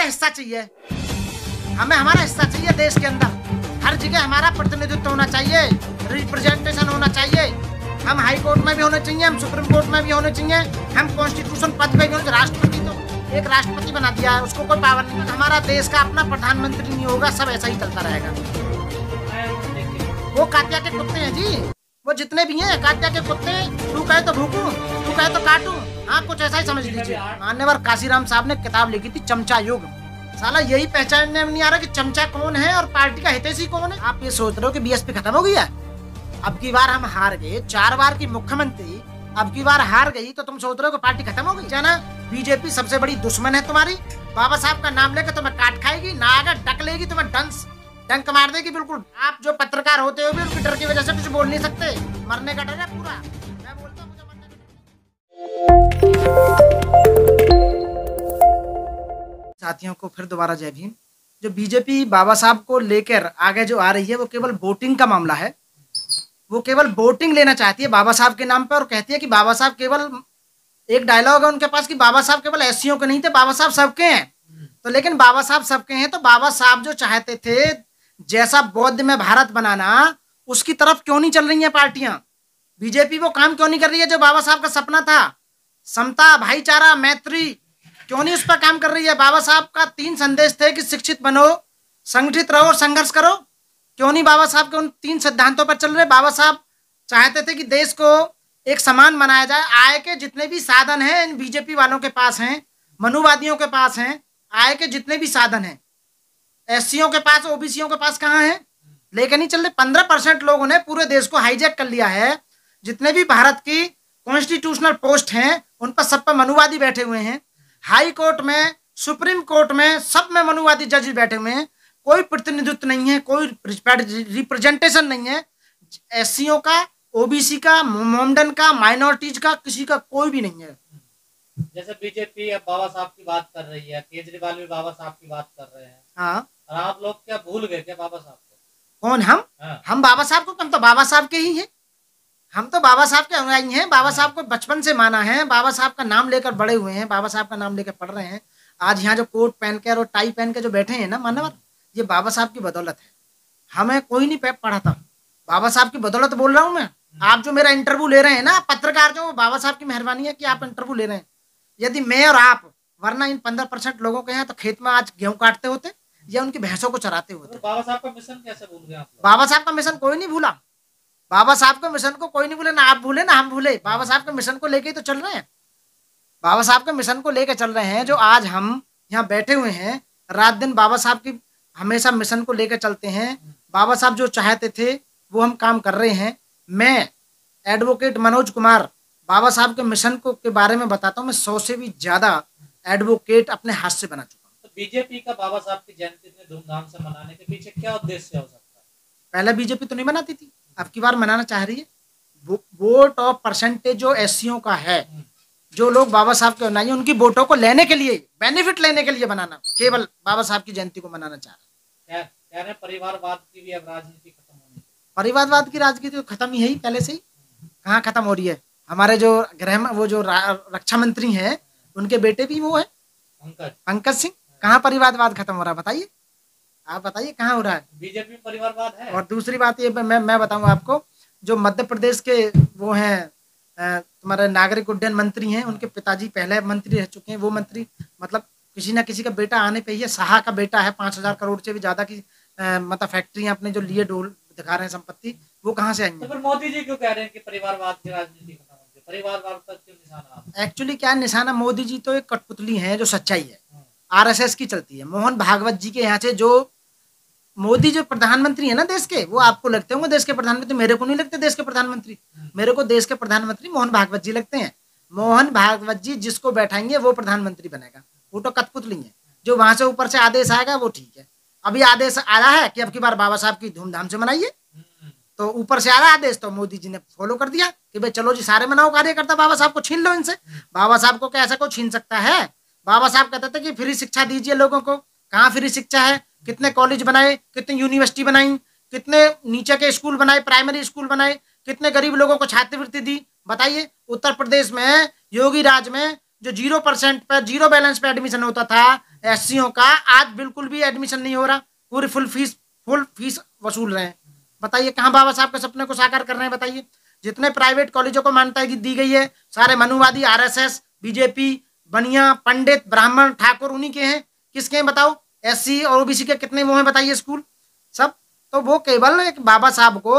हिस्सा चाहिए, हमें हमारा हिस्सा चाहिए देश के अंदर। हर जगह हमारा प्रतिनिधित्व होना चाहिए, रिप्रेजेंटेशन होना चाहिए। हम हाई कोर्ट में भी होने चाहिए, हम सुप्रीम कोर्ट में भी होने चाहिए, हम कॉन्स्टिट्यूशन पद पे भी होने। राष्ट्रपति तो एक राष्ट्रपति बना दिया है, उसको कोई पावर नहीं। हमारा देश का अपना प्रधानमंत्री नहीं होगा, सब ऐसा ही चलता रहेगा। वो कात्या के कुत्ते हैं जी, वो जितने भी हैं कात्या के कुत्ते। तू कहे तो भूकूं, तू कहे तो काटूं, हाँ कुछ ऐसा ही समझ लीजिए। मान्यवर काशीराम साहब ने किताब लिखी थी चमचा युग। साला यही पहचानने में नहीं आ रहा कि चमचा कौन है और पार्टी का हितैषी कौन है। आप ये सोच रहे हो कि बीएसपी खत्म हो गई है? अब की बार हम हार गए, 4 बार की मुख्यमंत्री अब की बार हार गई तो तुम सोच रहे हो कि पार्टी खत्म हो गई? जाना बीजेपी सबसे बड़ी दुश्मन है तुम्हारी। बाबा साहब का नाम लेकर तुम्हें काट खाएगी, ना आकर डक लेगी, तुम्हें डंक मार देगी बिल्कुल। आप जो पत्रकार होते हो भी उनकी डर की वजह से कुछ बोल नहीं सकते, मरने का डर है पूरा। मैं बोलता हूं मुझे मरने का डर। साथियों को फिर दोबारा जय भीम। जो बीजेपी बाबा साहब को लेकर आगे जो आ रही है वो केवल वोटिंग का मामला है। वो केवल वोटिंग लेना चाहती है बाबा साहब के नाम पर और कहती है कि बाबा साहब केवल, एक डायलॉग है उनके पास कि बाबा साहब केवल एससीओ के नहीं थे, बाबा साहब सबके हैं। तो लेकिन बाबा साहब सबके हैं तो बाबा साहब जो चाहते थे जैसा बौद्ध में भारत बनाना, उसकी तरफ क्यों नहीं चल रही हैं पार्टियां? बीजेपी वो काम क्यों नहीं कर रही है जो बाबा साहब का सपना था? समता, भाईचारा, मैत्री, क्यों नहीं उस पर काम कर रही है? बाबा साहब का 3 संदेश थे कि शिक्षित बनो, संगठित रहो और संघर्ष करो। क्यों नहीं बाबा साहब के उन 3 सिद्धांतों पर चल रहे? बाबा साहब चाहते थे कि देश को एक समान बनाया जाए। आय के जितने भी साधन हैं इन बीजेपी वालों के पास हैं, मनुवादियों के पास हैं। आय के जितने भी साधन हैं एससीओ के पास, ओबीसीओं के पास कहाँ है? लेकिन नहीं चल रहे। 15% लोगों ने पूरे देश को हाईजैक कर लिया है। जितने भी भारत की कॉन्स्टिट्यूशनल पोस्ट हैं उन पर सब पर मनुवादी बैठे हुए हैं। हाई कोर्ट में, सुप्रीम कोर्ट में, सब में मनुवादी जज बैठे हुए हैं। कोई प्रतिनिधित्व नहीं है, कोई रिप्रेजेंटेशन नहीं है एससीओ का, ओबीसी का, मोमडन का, माइनॉरिटीज का, किसी का कोई भी नहीं है। जैसे बीजेपी अब बाबा साहब की बात कर रही है, केजरीवाल भी बाबा साहब की बात कर रहे हैं। हाँ, और आप लोग क्या भूल गए क्या बाबा साहब को? कौन हम? हाँ। हम बाबा साहब को, हम तो बाबा साहब के ही हैं। हम तो बाबा साहब के अनुयायी हैं। बाबा साहब को बचपन से माना है, बाबा साहब का नाम लेकर बड़े हुए हैं, बाबा साहब का नाम लेकर पढ़ रहे हैं। आज यहाँ जो कोट पहन कर और टाई पहन के जो बैठे हैं ना मानवर, ये बाबा साहब की बदौलत है। हमें कोई नहीं पढ़ा था, बाबा साहब की बदौलत बोल रहा हूँ मैं। आप जो मेरा इंटरव्यू ले रहे हैं ना पत्रकार, जो बाबा साहब की मेहरबानी है कि आप इंटरव्यू ले रहे हैं। यदि मैं और आप, वरना इन 15% लोगों के यहाँ तो खेत में आज गेहूं काटते होते या उनकी भैंसों को चराते होते। तो बाबा साहब का मिशन कैसे भूल गए आप लोग? बाबा साहब का मिशन कोई नहीं भूला। बाबा साहब के मिशन को कोई नहीं भूले, ना आप भूले ना हम भूले। बाबा साहब के मिशन को लेके ही तो चल रहे हैं। बाबा साहब के मिशन को लेकर चल रहे हैं। जो आज हम यहाँ बैठे हुए हैं, रात दिन बाबा साहब की हमेशा मिशन को लेकर चलते हैं। बाबा साहब जो चाहते थे वो हम काम कर रहे हैं। मैं एडवोकेट मनोज कुमार बाबा साहब के मिशन को के बारे में बताता हूँ। मैं 100 से भी ज्यादा एडवोकेट अपने हाथ से बना चुका हूँ। तो बीजेपी का बाबा साहब की जयंती इतने धूमधाम से मनाने के पीछे क्या उद्देश्य हो सकता है? पहले बीजेपी तो नहीं मनाती थी, अब की बार मनाना चाह रही है। वोट और परसेंटेज जो एससीओ का है, जो लोग बाबा साहब के अनुयायी, उनकी वोटों को लेने के लिए, बेनिफिट लेने के लिए बनाना, केवल बाबा साहब की जयंती को मनाना चाह रहे हैं। कह रहे परिवारवाद की भी अब राजनीति खत्म होनी चाहिए। परिवारवाद की राजनीति तो खत्म ही है पहले से ही। कहाँ खत्म हो रही है? हमारे जो वो जो रक्षा मंत्री हैं उनके बेटे भी वो है पंकज सिंह। कहाँ परिवारवाद खत्म हो रहा है बताइए? आप बताइए कहाँ हो रहा है? बीजेपी में परिवारवाद है। और दूसरी बात ये मैं बताऊंगा आपको, जो मध्य प्रदेश के वो हैं तुम्हारे नागरिक उड्डयन मंत्री हैं, उनके पिताजी पहले मंत्री रह चुके हैं। वो मंत्री मतलब किसी ना किसी का बेटा आने पे ही है। शाह का बेटा है, 5000 करोड़ से भी ज्यादा की मतलब फैक्ट्रियां अपने जो लिए डोल दिखा रहे हैं संपत्ति, वो कहाँ से आएंगे? तो फिर मोदी जी क्यों कह रहे हैं कि परिवारवाद की राजनीति खत्म होनी चाहिए? परिवारवाद का क्यों निशाना? एक्चुअली क्या निशाना? मोदी जी तो एक कठपुतली है जो सच्चाई है, आरएसएस की चलती है। मोहन भागवत जी के यहाँ से जो मोदी जो प्रधानमंत्री है ना देश के, वो आपको लगते होंगे देश के प्रधानमंत्री। मेरे को नहीं लगते देश के प्रधानमंत्री। मेरे को देश के प्रधानमंत्री मोहन भागवत जी लगते हैं। मोहन भागवत जी जिसको बैठाएंगे वो प्रधानमंत्री बनेगा। वो तो कठपुतली है। जो वहां से ऊपर से आदेश आएगा वो ठीक है। अभी आदेश आया है कि अब की बार बाबा साहब की धूमधाम से मनाइए, तो ऊपर से आ रहा आदेश, तो मोदी जी ने फॉलो कर दिया कि भाई चलो जी सारे मनाओ। कार्यकर्ता बाबा साहब को छीन लो इनसे। बाबा साहब को क्या ऐसा कोई छीन सकता है? बाबा साहब कहते थे कि फ्री शिक्षा दीजिए लोगों को। कहाँ फ्री शिक्षा है? कितने कॉलेज बनाए, कितने यूनिवर्सिटी बनाई, कितने नीचे के स्कूल बनाए, प्राइमरी स्कूल बनाए, कितने गरीब लोगों को छात्रवृत्ति दी बताइए। उत्तर प्रदेश में योगी राज में जो 0% पर, 0 बैलेंस पे एडमिशन होता था एससीओ का आज बिल्कुल भी एडमिशन नहीं हो रहा, पूरी फुल फीस वसूल रहे हैं। बताइए कहाँ बाबा साहब के सपने को साकार कर रहे हैं? बताइए जितने प्राइवेट कॉलेजों को मान्यता दी गई है सारे मनुवादी, आरएसएस, बीजेपी, बनिया, पंडित, ब्राह्मण, ठाकुर उन्हीं के हैं। किसके हैं बताओ? एससी और ओबीसी के कितने वो हैं बताइए स्कूल सब। तो वो केवल एक बाबा साहब को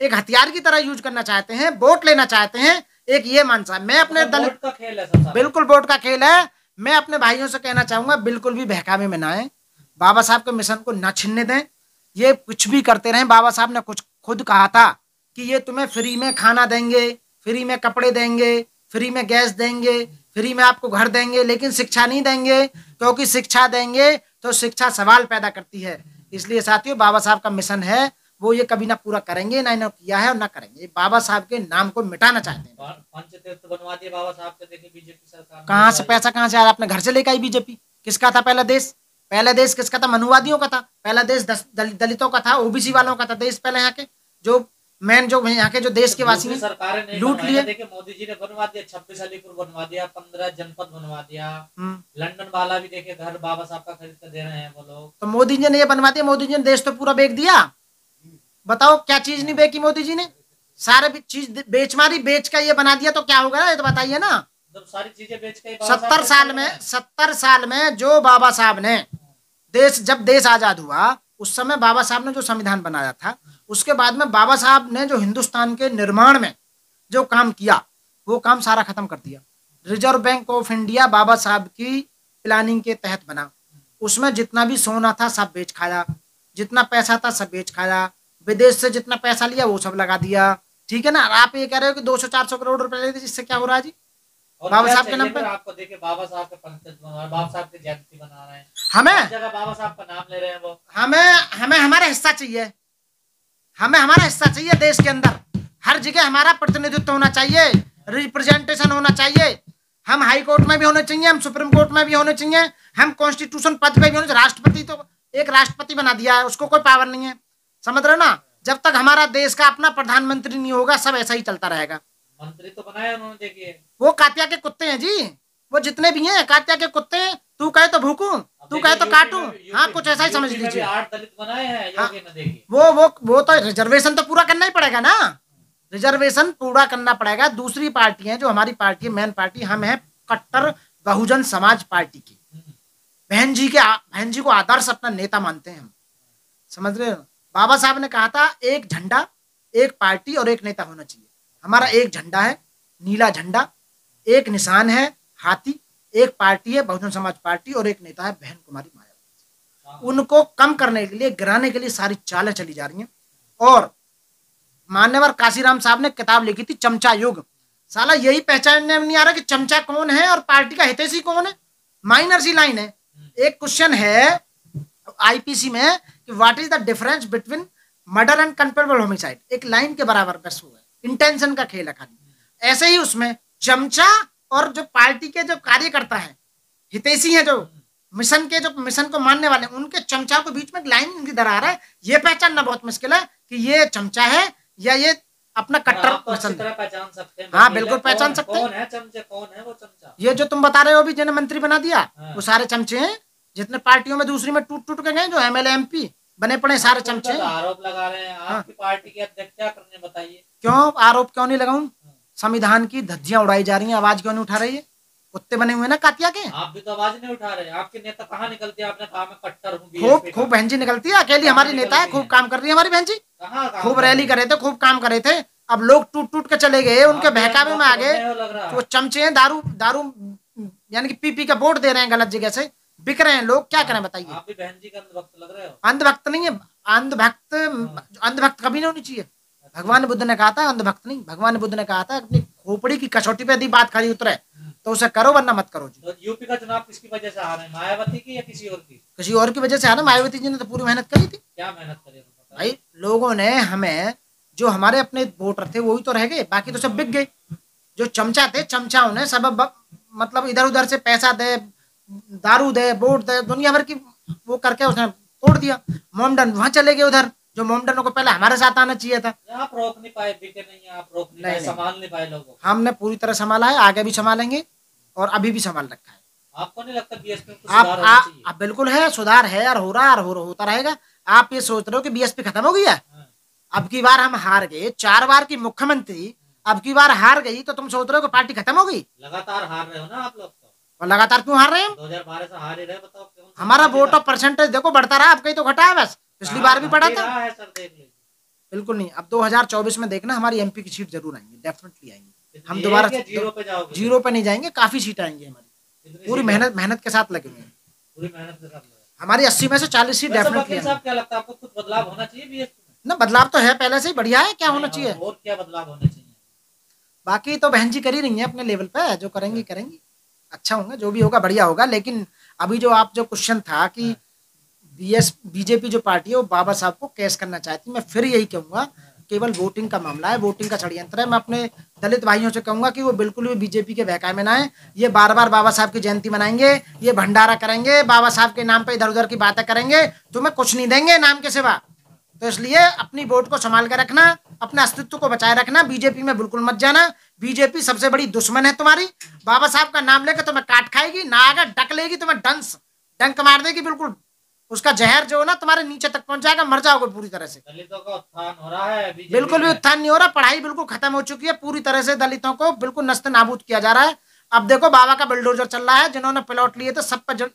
एक हथियार की तरह यूज करना चाहते हैं, वोट लेना चाहते हैं। एक ये मानसा मैं अपने वोट का खेल है सब, बिल्कुल वोट का खेल है। मैं अपने भाइयों से कहना चाहूंगा बिल्कुल भी बहकावे में ना आए, बाबा साहब के मिशन को न छीनने दें। ये कुछ भी करते रहें। बाबा साहब ने कुछ खुद कहा था कि ये तुम्हें फ्री में खाना देंगे, फ्री में कपड़े देंगे, फ्री में गैस देंगे, फ्री में आपको घर देंगे, लेकिन शिक्षा नहीं देंगे, क्योंकि शिक्षा देंगे तो शिक्षा सवाल पैदा करती है। इसलिए साथियों बाबा साहब का मिशन है वो ये कभी ना पूरा करेंगे, ना इन्होंने किया है और ना करेंगे। बाबा साहब के नाम को मिटाना चाहते हैं। पंचतीर्थ बनवा दिए बाबा साहब के, देखिए बीजेपी सरकार कहाँ से पैसा कहाँ से आया? अपने घर से लेकर आई बीजेपी। किसका था पहला देश? पहला देश किसका था? मनुवादियों का था। पहला देश दलितों का था, ओबीसी वालों का था देश पहले। यहाँ के जो मेन जो यहाँ के जो देश के वासी सरकारें लूट लिए। देखिए मोदी जी ने बनवा दिया, 26 अलीपुर बनवा दिया, 15 जनपद बनवा दिया। लंदन वाला भी देखिए घर बाबा साहब का खरीद कर दे रहे हैं वो लोग। तो मोदी जी ने ये बनवा दिया। मोदी जी ने देश तो पूरा बेच दिया। बताओ क्या चीज नहीं बेची मोदी जी ने? सारे चीज बेच मारी, बेच का ये बना दिया तो क्या होगा ये तो बताइए ना। सारी चीजें बेच के 70 साल में जो बाबा साहब ने जब देश आजाद हुआ उस समय बाबा साहब ने जो संविधान बनाया था, उसके बाद में बाबा साहब ने जो हिंदुस्तान के निर्माण में जो काम किया वो काम सारा खत्म कर दिया। रिजर्व बैंक ऑफ इंडिया बाबा साहब की प्लानिंग के तहत बना। उसमें जितना भी सोना था सब बेच खाया, जितना पैसा था सब बेच खाया, विदेश से जितना पैसा लिया वो सब लगा दिया। ठीक है ना? आप ये कह रहे हो कि 200-400 करोड़ रुपए लेते, इससे क्या हो रहा है जी बाबा साहब के नाम पे? आपको देखिए बाबा साहब के पंचायत बाबा साहब की जयंती बना रहे हैं, हमें जगह बाबा साहब का नाम ले रहे हैं वो। हमें हमारा हिस्सा चाहिए। हमें हमारा हिस्सा चाहिए। देश के अंदर हर जगह हमारा प्रतिनिधित्व होना चाहिए, रिप्रेजेंटेशन होना चाहिए। हम हाई कोर्ट में भी होने चाहिए, हम सुप्रीम कोर्ट में भी होने चाहिए, हम कॉन्स्टिट्यूशन पद पे भी होने चाहिए। राष्ट्रपति तो एक राष्ट्रपति बना दिया है, उसको कोई पावर नहीं है। समझ रहे हो ना? जब तक हमारा देश का अपना प्रधानमंत्री नहीं होगा सब ऐसा ही चलता रहेगा। मंत्री तो बनाया उन्होंने, देखिए वो कातिया के कुत्ते हैं जी, वो जितने भी हैं कातिया के कुत्ते हैं। तू कहे तो भूकूं, तू कहे तो काटूं। हाँ कुछ ऐसा ही समझ लीजिए। 8 दलित बनाए हैं हाँ, योगी ने, देखिए वो तो रिजर्वेशन तो पूरा करना ही पड़ेगा ना। रिजर्वेशन पूरा करना पड़ेगा। दूसरी पार्टी है जो हमारी पार्टी है, मेन पार्टी हम है कट्टर बहुजन समाज पार्टी की। बहन जी को आदर्श अपना नेता मानते हैं हम। समझ रहे हो? बाबा साहब ने कहा था एक झंडा, एक पार्टी और एक नेता होना चाहिए। हमारा एक झंडा है नीला झंडा, एक निशान है हाथी, एक पार्टी है बहुजन समाज पार्टी और एक नेता है बहन कुमारी मायावती। उनको कम करने के लिए, गिराने के लिए सारी चालें चली जा रही हैं। और मान्यवर काशीराम साहब ने किताब लिखी थी चमचा युग। साला यही पहचानने में नहीं आ रहा कि चमचा कौन है और पार्टी का हितैषी कौन है। माइनर सी लाइन है। एक क्वेश्चन है आईपीसी में कि what is the difference between murder and culpable homicide. एक लाइन के बराबर बस हुआ है। इंटेंशन का खेल है खाली। ऐसे ही उसमें चमचा और जो पार्टी के जो कार्यकर्ता है, हितैषी हैं, जो मिशन को मानने वाले, उनके चमचा के बीच में लाइन की दरार है। ये पहचानना बहुत मुश्किल है कि ये चमचा है या ये अपना कट्टर पसंद पहचान सकते हैं। हाँ बिल्कुल पहचान सकते हैं। कौन है चमचे, कौन है वो चमचा? ये जो तुम बता रहे हो अभी जिन्हें मंत्री बना दिया वो सारे चमचे हैं। जितने पार्टियों में दूसरी में टूट के गए, जो एमएलए एमपी बने पड़े, सारे चमचे। आरोप लगा रहे हैं आपकी पार्टी के अध्यक्ष, क्या करने बताइए? क्यों आरोप क्यों नहीं लगाऊं? संविधान की धज्जियां उड़ाई जा रही हैं, आवाज क्यों नहीं उठा रही है? कुत्ते बने हुए ना कातिया के। आप भी तो आवाज नहीं उठा रहे। आपके नेता कहाँ निकलते हैं? आपने कहा मैं कट्टर हूँ। खूब बहन जी निकलती है, अकेली हमारी नेता है, खूब काम कर रही है हमारी बहन जी। खूब रैली करे थे, खूब काम करे थे। अब लोग टूट के चले गए, उनके बहकावे में आ गए। वो चमचे हैं, दारू यानी कि पी का वोट दे रहे हैं गलत जगह से, बिक रहे हैं लोग। क्या करें बताइए? आप भी बहन जी का अंधभक्त लग रहे हो। अंधभक्त नहीं है, अंधभक्त कभी नहीं होनी चाहिए। भगवान बुद्ध ने कहा था अंधभक्त नहीं। भगवान बुद्ध ने कहा था अपनी खोपड़ी की कसौटी पे यदि बात खरी उतरे तो उसे करो वरना मत करो जी। तो यूपी का चुनाव किसकी वजह से आ रहे हैं? मायावती की या किसी और की? किसी और की वजह से आ रहा। मायावती जी ने तो पूरी मेहनत करी थी। क्या मेहनत करी भाई? लोगों ने हमें, जो हमारे अपने वोटर थे वही तो रह गए, बाकी तो सब बिक गए। जो चमचा थे, चमचाओं ने सब मतलब इधर उधर से पैसा दे, दारू दे, वोट दे, दुनिया भर की वो करके उसने तोड़ दिया। मोमडन वहां चले गए उधर, जो मोमडनों को पहले हमारे साथ आना चाहिए था। आप रोक नहीं पाए, बिके नहीं, आप रोक नहीं पाए, संभाल नहीं पाए लोगों। हमने पूरी तरह संभाला है, आगे भी संभालेंगे और अभी भी संभाल रखा है। आपको नहीं लगता बीएसपी में कुछ सुधार होना चाहिए? आप बिल्कुल है, सुधार है और हो रहा है और होता रहेगा। आप ये सोच रहे हो कि बीएसपी खत्म हो गई है? हाँ। अब की बार हम हार गए, 4 बार की मुख्यमंत्री अब की बार हार गई, तो तुम सोच रहे हो कि पार्टी खत्म हो गई? लगातार हार रहे हो ना आप लोग तो। और लगातार क्यों हार रहे हैं? 2012 से हार ही रहे, बताओ कौन सा हमारा पार्टी वोट था? ऑफ परसेंटेज देखो बढ़ता रहा, अब कहीं तो घटा है बस। पिछली बार भी पड़ा घट ही था। रहा है सर, देख लीजिए। बिल्कुल नहीं। अब 2024 में देखना हमारी एमपी की सीट जरूर आएंगी, डेफिनेटली आएंगी। हम इतनी दोबारा एक या जीरो पे जाओगे? जीरो पे नहीं जाएंगे, काफी सीट आएंगी हमारी। इतनी पूरी सीटें? मेहनत मेहनत के साथ लगे हुए हैं। पूरी मेहनत के साथ लगे। हमारी 80 में से 40 सीट वैसे डेफिनेटली वकील साहब क्या लगता है आपको, कुछ बदलाव होना चाहिए बीएसपी में? ना। बदलाव तो है पहले से ही, बढ़िया है, क्या होना नहीं, चाहिए? और क्या बदलाव होने चाहिए? बाकी तो बहन जी कर ही रही है अपने लेवल पे, जो करेंगी करेंगी, अच्छा होगा, जो भी होगा बढ़िया होगा। लेकिन अभी जो क्वेश्चन था कि बीजेपी जो पार्टी है वो बाबा साहब को कैश करना चाहती है, मैं फिर यही कहूंगा, केवल वोटिंग का मामला है, वोटिंग का षड्यंत्र है। मैं अपने दलित भाइयों से कहूंगा कि वो बिल्कुल भी बीजेपी के बहकावे में ना आए। ये बार बार बाबा साहब की जयंती मनाएंगे, ये भंडारा करेंगे, बाबा साहब के नाम पे इधर उधर की बातें करेंगे, तुम्हें कुछ नहीं देंगे नाम के सिवा। तो इसलिए अपनी वोट को संभाल कर रखना, अपने अस्तित्व को बचाए रखना, बीजेपी में बिल्कुल मत जाना। बीजेपी सबसे बड़ी दुश्मन है तुम्हारी। बाबा साहब का नाम लेकर तुम्हें काट खाएगी, ना आगे डक लेगी, तुम्हें डंक मार देगी बिल्कुल। उसका जहर जो है ना तुम्हारे नीचे तक पहुंच जाएगा, मर जाओगे पूरी तरह से। दलितों का उत्थान हो रहा है बीजेपी बिल्कुल भी में। उत्थान नहीं हो रहा, पढ़ाई बिल्कुल खत्म हो चुकी है पूरी तरह से, दलितों को बिल्कुल नस्त नाबूद किया जा रहा है। अब देखो बाबा का बिल्डोजर चल रहा है, जिन्होंने प्लॉट लिए थे सब पर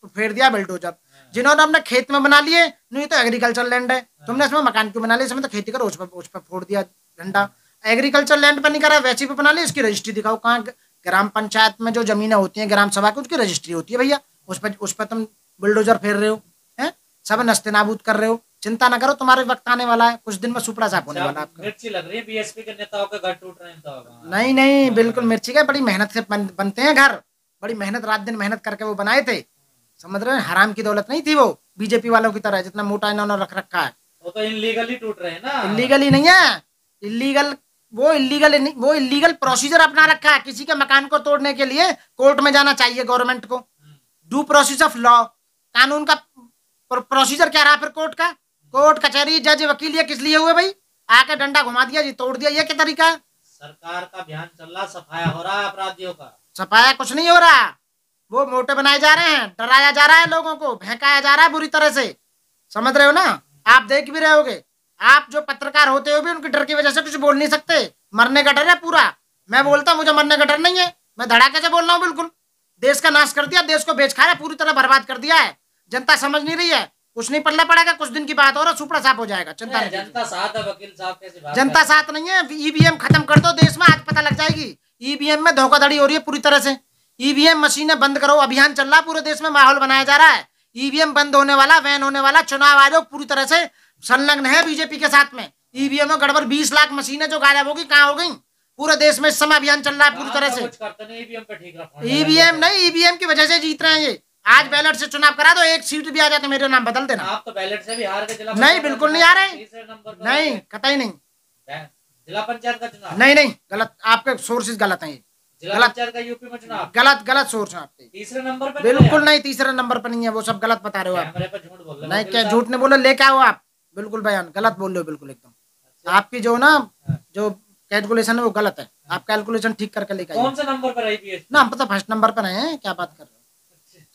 फेर दिया बिल्डोजर। जिन्होंने अपने खेत में बना लिए, नहीं तो एग्रीकल्चर लैंड है, तुमने इसमें मकान क्यों बना लिया? इसमें तो खेती करो, उस पर फोड़ दिया झंडा। एग्रीकल्चर लैंड पर नहीं करा, वैसे पे बना लिया, इसकी रजिस्ट्री दिखाओ कहाँ? ग्राम पंचायत में जो जमीनें होती हैं ग्राम सभा की, उसकी रजिस्ट्री होती है भैया, उस पर तुम बुलडोजर फेर रहे हो, हैं? सब नस्ते नाबूद कर रहे हो। चिंता ना करो, तुम्हारे वक्त आने वाला है, कुछ दिन में सुपड़ा साफ होने वाला है आपका। मिर्ची लग रही है बीएसपी के नेताओं के घर टूट रहे हैं तो। नहीं नहीं, बिल्कुल मिर्ची का बड़ी मेहनत से बनते हैं घर, बड़ी मेहनत, रात दिन मेहनत करके वो बनाए थे, समझ रहे हैं? हराम की दौलत नहीं थी वो बीजेपी वालों की तरह, जितना मोटा इन्होंने रख रखा है। वो तो इनलीगली टूट रहे हैं ना। इलीगली नहीं है, इलीगल वो इलीगल प्रोसीजर अपना रखा है। किसी के मकान को तोड़ने के लिए कोर्ट में जाना चाहिए गवर्नमेंट को, ड्यू प्रोसेस ऑफ लॉ, कानून का प्रोसीजर क्या रहा फिर कोर्ट का? कोर्ट कचहरी जज वकील ये किस लिए हुए भाई? आके डंडा घुमा दिया जी, तोड़ दिया, ये क्या तरीका है? सरकार का अभियान चल रहा, सफाया हो रहा है अपराधियों का। सफाया कुछ नहीं हो रहा, वो मोटे बनाए जा रहे हैं, डराया जा रहा है लोगों को, भहकाया जा रहा है बुरी तरह से, समझ रहे हो ना? आप देख भी रहे होगे, आप जो पत्रकार होते हो भी उनकी डर की वजह से कुछ बोल नहीं सकते, मरने का डर है पूरा। मैं बोलता हूं मुझे मरने का डर नहीं है, मैं धड़ाके से बोल रहा हूँ बिल्कुल। देश का नाश कर दिया, देश को बेच खाया, पूरी तरह बर्बाद कर दिया है। जनता समझ नहीं रही है, कुछ नहीं पल्ला पड़ेगा, कुछ दिन की बात और सुपड़ा साफ हो जाएगा, चिंता नहीं। जनता साथ है, वकील साहब कैसे बात जनता कर रहे हैं? साथ नहीं है। ईवीएम खत्म कर दो देश में, आज पता लग जाएगी ईवीएम में धोखाधड़ी हो रही है पूरी तरह से। ईवीएम मशीनें बंद करो, अभियान चल रहा है पूरे देश में, माहौल बनाया जा रहा है। ईवीएम बंद होने वाला, वैन होने वाला, चुनाव आयोग पूरी तरह से संलग्न है बीजेपी के साथ में। ईवीएम में गड़बड़, 20 लाख मशीनें जो गायब होगी, कहाँ हो गई? पूरे देश में इस समय अभियान चल रहा है पूरी तरह से। कुछ करते नहीं, ईवीएम पे ठीक रखो। ईवीएम नहीं, ईवीएम की वजह से जीत रहे हैं ये। आज बैलेट से चुनाव करा दो, एक सीट भी आ जाते मेरे नाम बदल देना। आप तो बैलेट से भी हार के जिला नहीं, बिल्कुल नहीं आ रहे, तीसरे नंबर पर नहीं, कतई नहीं, जिला पंचायत का चुनाव। नहीं नहीं, गलत, आपके सोर्सेज गलत हैं, जिला गलत पंचायत का यूपी में चुनाव गलत सोर्स है आपके। तीसरे नंबर पे बिल्कुल नहीं, तीसरे नंबर पर नहीं है, वो सब गलत बता रहे हो आप। कैमरे पे झूठ बोल रहे हो नहीं, वकील क्या साहब। झूठ नहीं बोलो, लेके आओ आप, बिल्कुल बयान गलत बोल रहे हो, बिल्कुल एकदम। आपकी जो ना जो कैलकुलेशन है वो गलत है, आप कैलकुलेशन ठीक करके लेके आइए। कौन से नंबर पर आई बीएसपी? ना, हम तो फर्स्ट नंबर पर हैं, क्या बात कर रहे हो?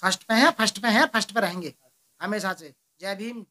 फर्स्ट पे हैं, फर्स्ट पे रहेंगे हमेशा से। जय भीम।